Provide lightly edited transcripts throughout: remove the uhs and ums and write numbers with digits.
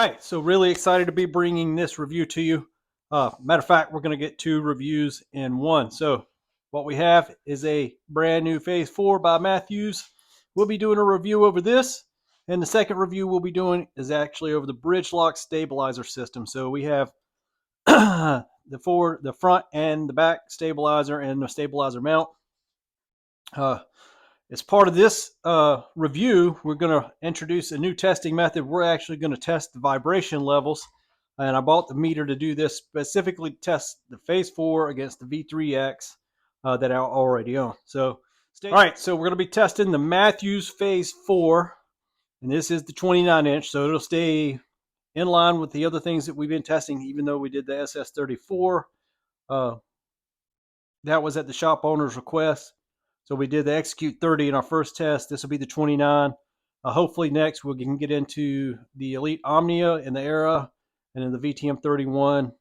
right, so really excited to be bringing this review to you. Matter of fact, we're going to get two reviews in one. So what we have is a brand new Phase 4 by Mathews. We'll be doing a review over this, and the second review we'll be doing is actually over the bridge lock stabilizer system. So we have the front and the back stabilizer and the stabilizer mount. As part of this review, we're going to introduce a new testing method. We're actually going to test the vibration levels. And I bought the meter to do this, specifically to test the Phase 4 against the V3X that I already own. So, all right, so we're going to be testing the Mathews Phase 4. And this is the 29-inch, so it'll stay in line with the other things that we've been testing, even though we did the SS34. That was at the shop owner's request. So we did the Execute 30 in our first test. This will be the 29. Hopefully next we can get into the Elite Omnia and the Era, and then the VTM 31,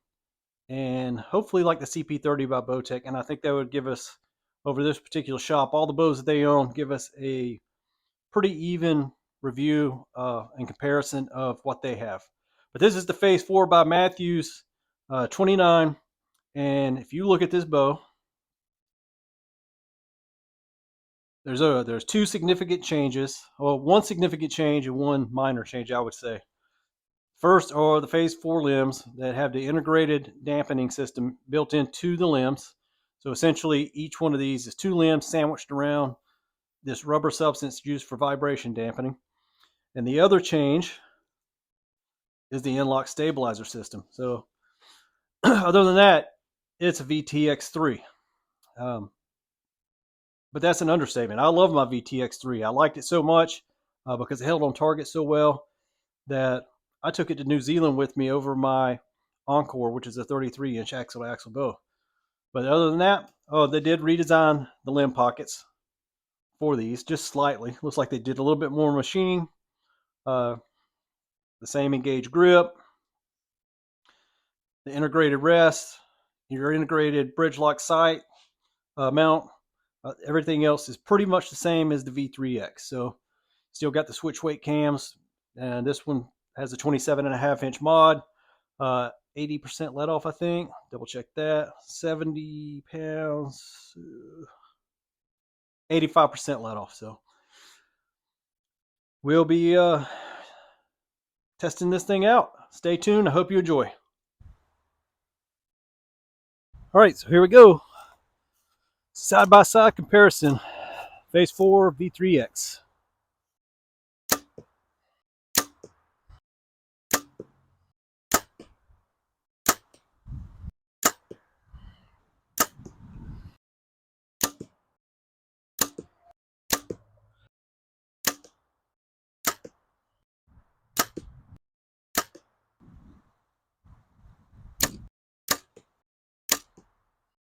and hopefully like the CP30 by Bowtech. And I think that would give us, over this particular shop, all the bows that they own, give us a pretty even review and comparison of what they have. But this is the Phase 4 by Mathews 29. And if you look at this bow, there's two significant changes. Well, one significant change and one minor change, I would say. First are the Phase 4 limbs that have the integrated dampening system built into the limbs. So essentially, each one of these is two limbs sandwiched around this rubber substance used for vibration dampening. And the other change is the in-lock stabilizer system. So other than that, it's a VTX3. But that's an understatement. I love my VTX3. I liked it so much because it held on target so well that I took it to New Zealand with me over my Encore, which is a 33-inch axle-to-axle bow. But other than that, they did redesign the limb pockets for these just slightly. Looks like they did a little bit more machining. The same engage grip, the integrated rest, your integrated bridge lock sight mount. Everything else is pretty much the same as the V3X. So still got the switch weight cams, and this one has a 27.5-inch mod, 80% let off, I think. Double check that. 70 pounds, 85% let off. So we'll be testing this thing out. Stay tuned. I hope you enjoy. All right, so here we go. Side-by-side comparison. Phase 4 V3X.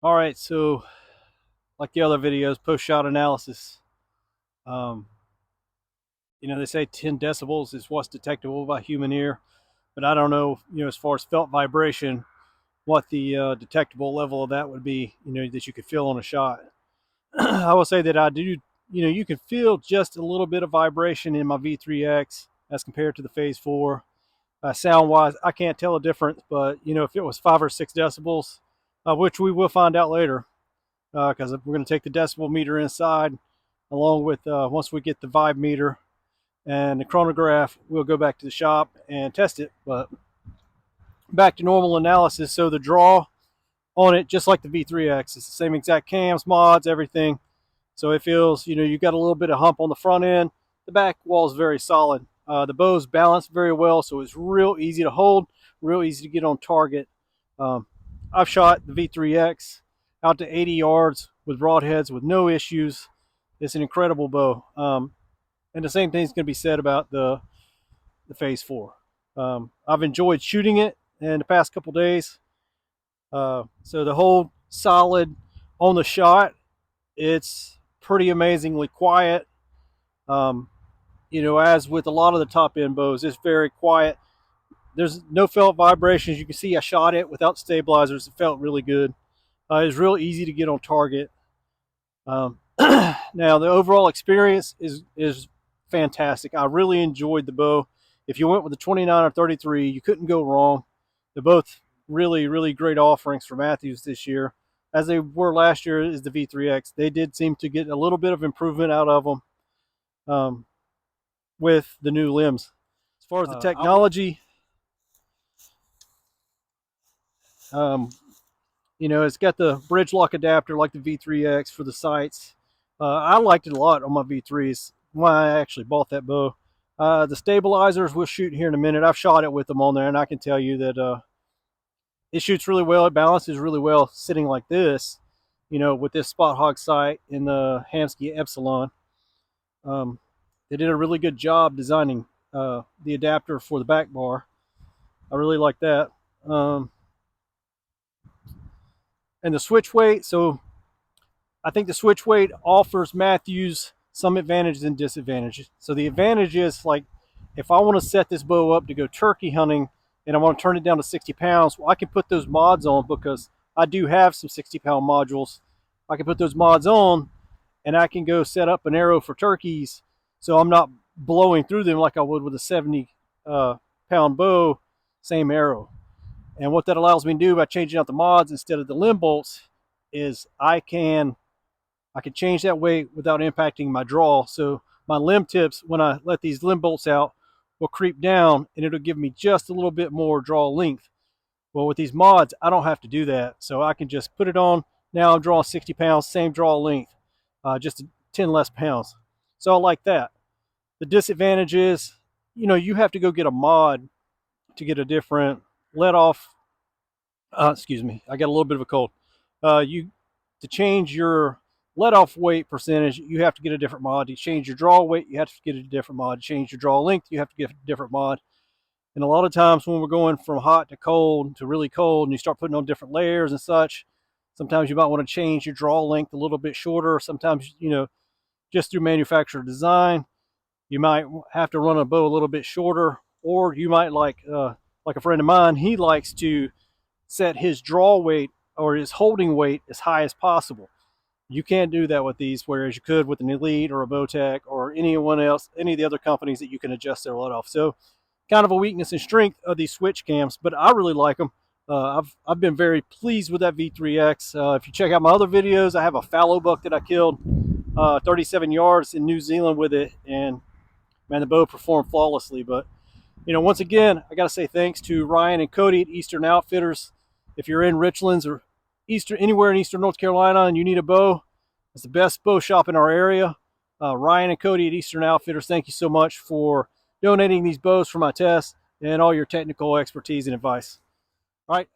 All right, so like the other videos, post-shot analysis. They say 10 decibels is what's detectable by human ear, but I don't know, as far as felt vibration, what the detectable level of that would be, that you could feel on a shot. I will say that I do, you can feel just a little bit of vibration in my V3X as compared to the Phase 4. Sound-wise, I can't tell a difference, but, if it was 5 or 6 decibels, which we will find out later, because we're going to take the decibel meter inside, along with, once we get the vibe meter and the chronograph, we'll go back to the shop and test it. But back to normal analysis. So the draw on it, just like the V3X, it's the same exact cams, mods, everything. So it feels, you got a little bit of hump on the front end. The back wall is very solid. The bow's balanced very well, so it's real easy to hold, real easy to get on target. I've shot the V3X out to 80 yards with broadheads with no issues. It's an incredible bow. And the same thing is going to be said about the Phase 4. I've enjoyed shooting it in the past couple days. So the whole solid on the shot, it's pretty amazingly quiet. As with a lot of the top end bows, it's very quiet. There's no felt vibrations. You can see I shot it without stabilizers. It felt really good. It was real easy to get on target. Now the overall experience is fantastic. I really enjoyed the bow. if you went with the 29 or 33, you couldn't go wrong. They're both really great offerings for Mathews this year, as they were last year. Is the V3X. They did seem to get a little bit of improvement out of them with the new limbs. As far as the technology, you know, it's got the bridge lock adapter like the V3X for the sights. I liked it a lot on my V3s. Why I actually bought that bow. The stabilizers we'll shoot here in a minute. I've shot it with them on there, and I can tell you that it shoots really well. It balances really well sitting like this, you know, with this Spot Hog sight in the Hamsky Epsilon. They did a really good job designing the adapter for the back bar. I really like that. And the switch weight, so I think the switch weight offers Mathews some advantages and disadvantages. So the advantage is, like, if I want to set this bow up to go turkey hunting and I want to turn it down to 60 pounds, well, I can put those mods on, because I do have some 60-pound modules. I can put those mods on and I can go set up an arrow for turkeys, so I'm not blowing through them like I would with a 70-pound bow, same arrow. And what that allows me to do by changing out the mods instead of the limb bolts is I can change that weight without impacting my draw. So my limb tips, when I let these limb bolts out, will creep down, and it'll give me just a little bit more draw length. Well, with these mods, I don't have to do that. So I can just put it on. Now I'm drawing 60 pounds, same draw length, just 10 less pounds. So I like that. The disadvantage is, you know, you have to go get a mod to get a different let off. Excuse me, I got a little bit of a cold. To change your let off weight percentage, you have to get a different mod. To change your draw weight, you have to get a different mod. To change your draw length, you have to get a different mod. And a lot of times when we're going from hot to cold to really cold, and you start putting on different layers and such, sometimes you might want to change your draw length a little bit shorter. Sometimes, you know, just through manufacturer design, you might have to run a bow a little bit shorter, or you might like a friend of mine, he likes to set his draw weight or his holding weight as high as possible. You can't do that with these, whereas you could with an Elite or a Bowtech or anyone else, any of the other companies that you can adjust their let off. So kind of a weakness and strength of these switch cams, but I really like them. I've been very pleased with that V3X. If you check out my other videos, I have a fallow buck that I killed 37 yards in New Zealand with it, and man, the bow performed flawlessly. But you know, once again, I got to say thanks to Ryan and Cody at Eastern Outfitters. If you're in Richlands or anywhere in Eastern North Carolina and you need a bow, it's the best bow shop in our area. Ryan and Cody at Eastern Outfitters, thank you so much for donating these bows for my test and all your technical expertise and advice. All right.